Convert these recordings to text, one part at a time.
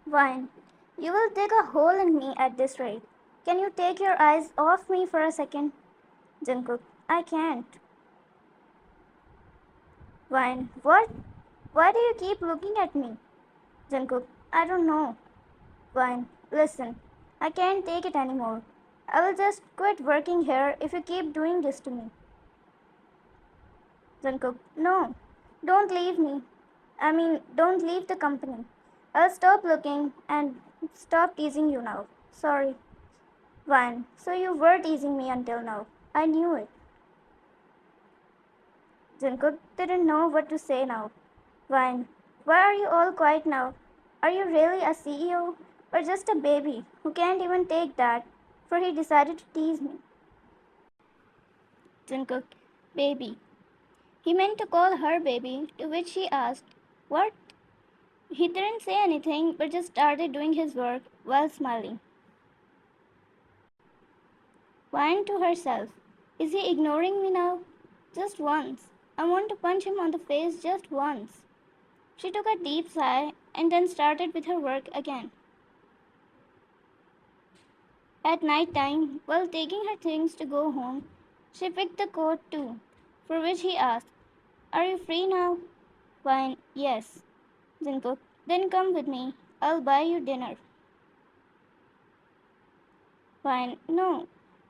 Vine, you will dig a hole in me at this rate. Can you take your eyes off me for a second? Jungkook, I can't. Vine, what? Why do you keep looking at me? Jungkook, I don't know. Vine, listen, I can't take it anymore. I will just quit working here if you keep doing this to me. Jungkook, no, don't leave me. Don't leave the company. I'll stop looking and stop teasing you now. Sorry. Vine, so you were teasing me until now. I knew it. Jungkook didn't know what to say now. Vine, why are you all quiet now? Are you really a CEO or just a baby who can't even take that? For he decided to tease me. Jungkook, baby. He meant to call her baby, to which she asked, what? He didn't say anything but just started doing his work while smiling. Whined to herself, is he ignoring me now? Just once. I want to punch him on the face just once. She took a deep sigh and then started with her work again. At night time, while taking her things to go home, she picked the coat too, for which he asked, are you free now? Wine, yes. Jungkook, then come with me. I'll buy you dinner. Wine, no,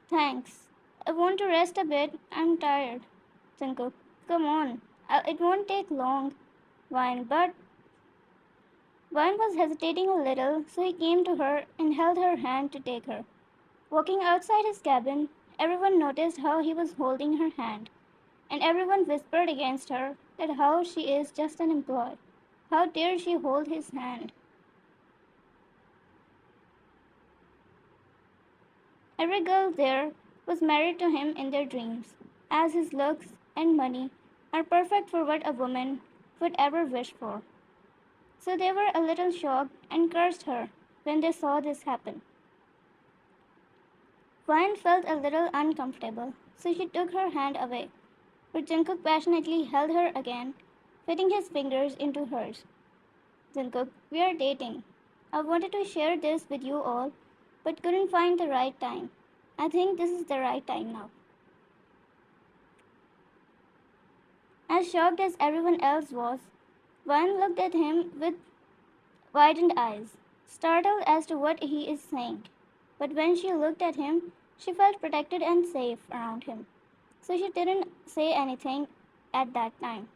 thanks. I want to rest a bit. I'm tired. Jungkook, come on. It won't take long. But Vine was hesitating a little, so he came to her and held her hand to take her. Walking outside his cabin, everyone noticed how he was holding her hand, and everyone whispered against her that how she is just an employee. How dare she hold his hand? Every girl there was married to him in their dreams, as his looks and money are perfect for what a woman would ever wish for. So they were a little shocked and cursed her when they saw this happen. Vine felt a little uncomfortable, so she took her hand away. But Jungkook passionately held her again, fitting his fingers into hers. Jungkook, we are dating. I wanted to share this with you all, but couldn't find the right time. I think this is the right time now. As shocked as everyone else was, Vine looked at him with widened eyes, startled as to what he is saying. But when she looked at him, she felt protected and safe around him. So she didn't say anything at that time.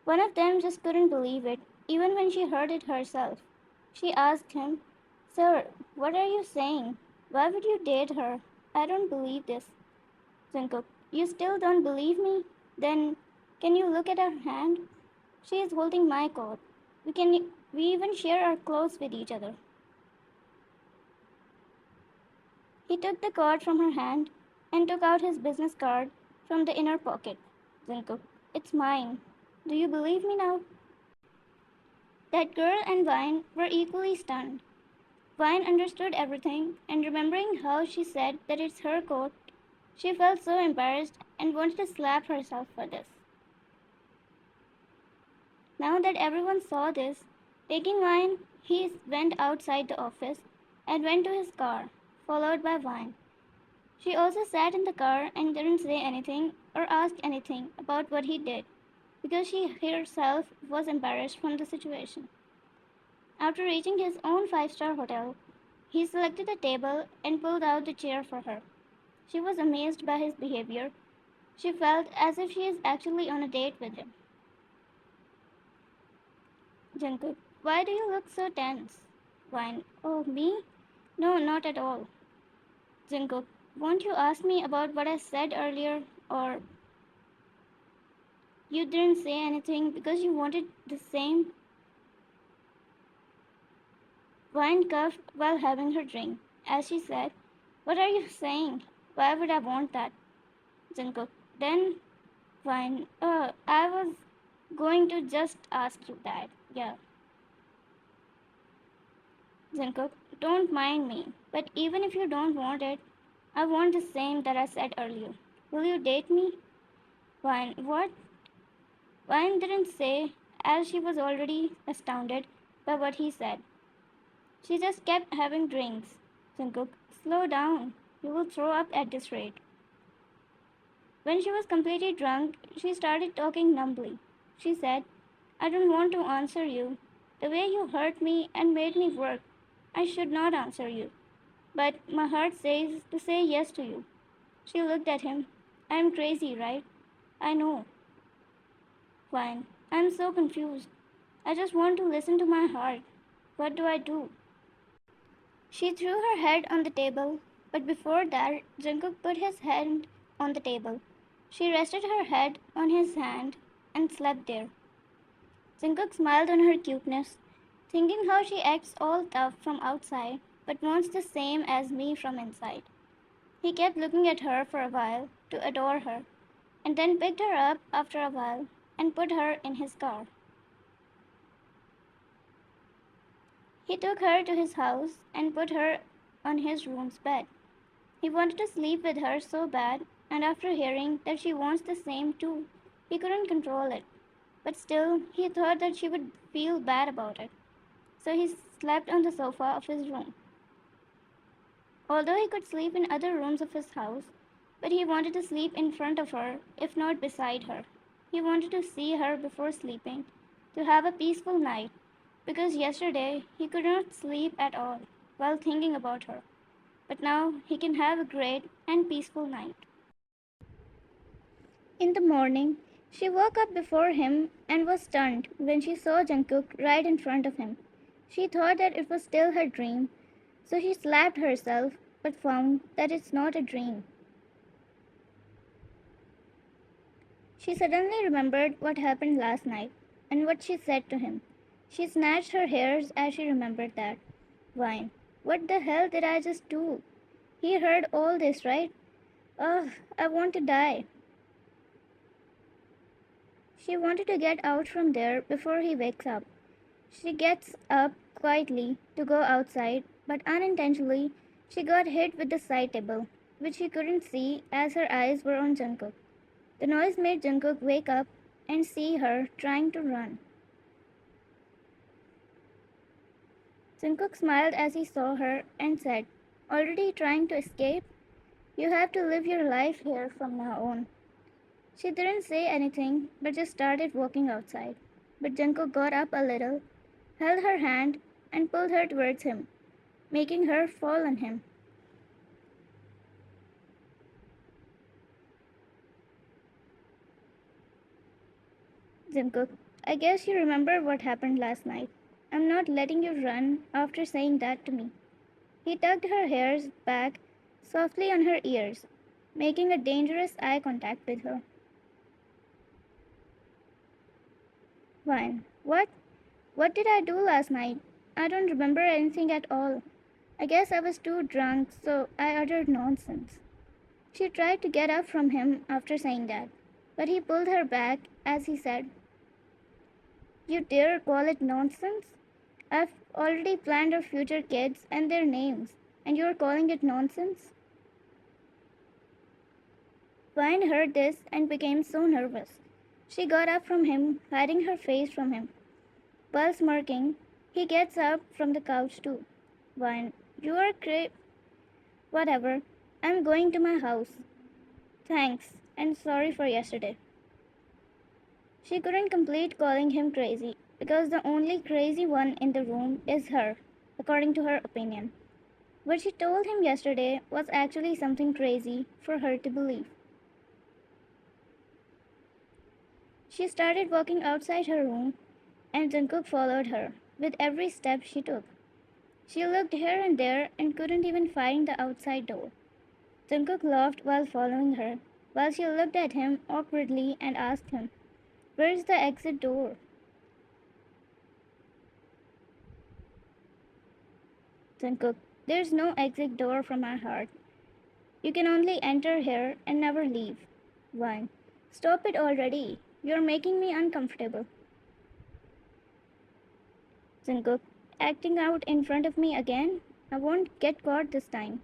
One of them just couldn't believe it, even when she heard it herself. She asked him, sir, what are you saying? Why would you date her? I don't believe this. Jungkook, you still don't believe me? Then can you look at her hand? She is holding my coat. We even share our clothes with each other. He took the card from her hand and took out his business card from the inner pocket. Jungkook, it's mine. Do you believe me now? That girl and Vine were equally stunned. Vine understood everything, and remembering how she said that it's her coat, she felt so embarrassed and wanted to slap herself for this. Now that everyone saw this, taking Vine, he went outside the office and went to his car, followed by Vine. She also sat in the car and didn't say anything or ask anything about what he did because she herself was embarrassed from the situation. After reaching his own five-star hotel, he selected a table and pulled out the chair for her. She was amazed by his behavior. She felt as if she is actually on a date with him. Jungkook, why do you look so tense? Vine, oh, me? No, not at all. Jungkook, won't you ask me about what I said earlier? Or you didn't say anything because you wanted the same? Vine coughed while having her drink, as she said, what are you saying? Why would I want that? Jungkook, then Vine, I was going to just ask you that. Yeah. Jungkook, don't mind me, but even if you don't want it, I want the same that I said earlier. Will you date me? Vine, what? Vine didn't say, as she was already astounded, by what he said. She just kept having drinks. Jungkook, slow down. You will throw up at this rate. When she was completely drunk, she started talking numbly. She said, I don't want to answer you. The way you hurt me and made me work, I should not answer you. But my heart says to say yes to you. She looked at him. I am crazy, right? I know. Fine. I am so confused. I just want to listen to my heart. What do I do? She threw her head on the table, but before that, Jungkook put his hand on the table. She rested her head on his hand and slept there. Jungkook smiled on her cuteness, thinking how she acts all tough from outside but wants the same as me from inside. He kept looking at her for a while to adore her, and then picked her up after a while and put her in his car. He took her to his house and put her on his room's bed. He wanted to sleep with her so bad, and after hearing that she wants the same too, he couldn't control it. But still, he thought that she would feel bad about it. So he slept on the sofa of his room. Although he could sleep in other rooms of his house, but he wanted to sleep in front of her, if not beside her. He wanted to see her before sleeping, to have a peaceful night, because yesterday he could not sleep at all while thinking about her. But now he can have a great and peaceful night. In the morning, she woke up before him and was stunned when she saw Jungkook right in front of him. She thought that it was still her dream, so she slapped herself but found that it's not a dream. She suddenly remembered what happened last night and what she said to him. She snatched her hairs as she remembered that. Why? What the hell did I just do? He heard all this, right? Ugh, I want to die. She wanted to get out from there before he wakes up. She gets up quietly to go outside, but unintentionally, she got hit with the side table, which she couldn't see as her eyes were on Jungkook. The noise made Jungkook wake up and see her trying to run. Jungkook smiled as he saw her and said, already trying to escape? You have to live your life here from now on. She didn't say anything but just started walking outside. But Jungkook got up a little, held her hand, and pulled her towards him, making her fall on him. Jungkook, I guess you remember what happened last night. I'm not letting you run after saying that to me. He tugged her hairs back softly on her ears, making a dangerous eye contact with her. Fine. What? What did I do last night? I don't remember anything at all. I guess I was too drunk, so I uttered nonsense. She tried to get up from him after saying that, but he pulled her back as he said, you dare call it nonsense? I've already planned our future kids and their names, and you're calling it nonsense? Vine heard this and became so nervous. She got up from him, hiding her face from him. While smirking, he gets up from the couch too. Vine, you are whatever. I'm going to my house. Thanks, and sorry for yesterday. She couldn't complete calling him crazy because the only crazy one in the room is her, according to her opinion. What she told him yesterday was actually something crazy for her to believe. She started walking outside her room, and Jungkook followed her with every step she took. She looked here and there and couldn't even find the outside door. Jungkook laughed while following her, while she looked at him awkwardly and asked him, where's the exit door? Jungkook, there's no exit door from my heart. You can only enter here and never leave. Why? Stop it already. You're making me uncomfortable. Jungkook, acting out in front of me again? I won't get caught this time.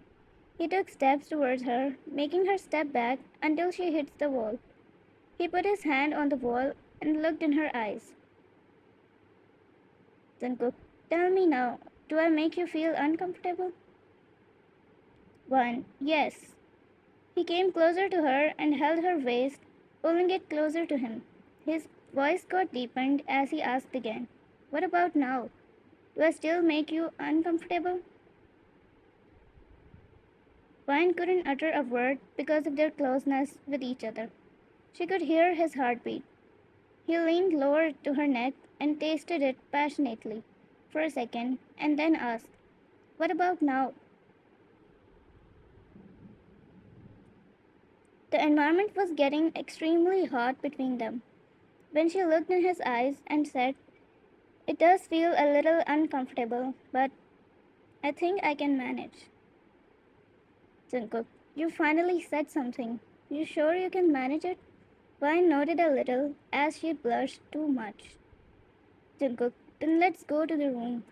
He took steps towards her, making her step back until she hits the wall. He put his hand on the wall and looked in her eyes. Jungkook, Tell me now, do I make you feel uncomfortable? One, yes. He came closer to her and held her waist, pulling it closer to him. His voice got deepened as he asked again, what about now? Do I still make you uncomfortable? Vine couldn't utter a word because of their closeness with each other. She could hear his heartbeat. He leaned lower to her neck and tasted it passionately for a second and then asked, what about now? The environment was getting extremely hot between them. When she looked in his eyes and said, it does feel a little uncomfortable, but I think I can manage. Jungkook, you finally said something. You sure you can manage it? Vine nodded a little as she blushed too much. Jungkook, then let's go to the room.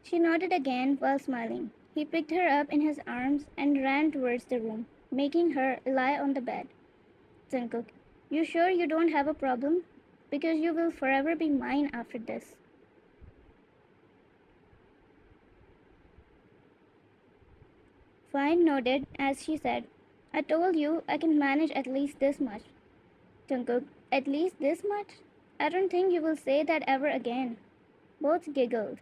She nodded again while smiling. He picked her up in his arms and ran towards the room, making her lie on the bed. Jungkook, you sure you don't have a problem? Because you will forever be mine after this. Vine nodded as she said, I told you I can manage at least this much. Jungkook, at least this much? I don't think you will say that ever again. Both giggled.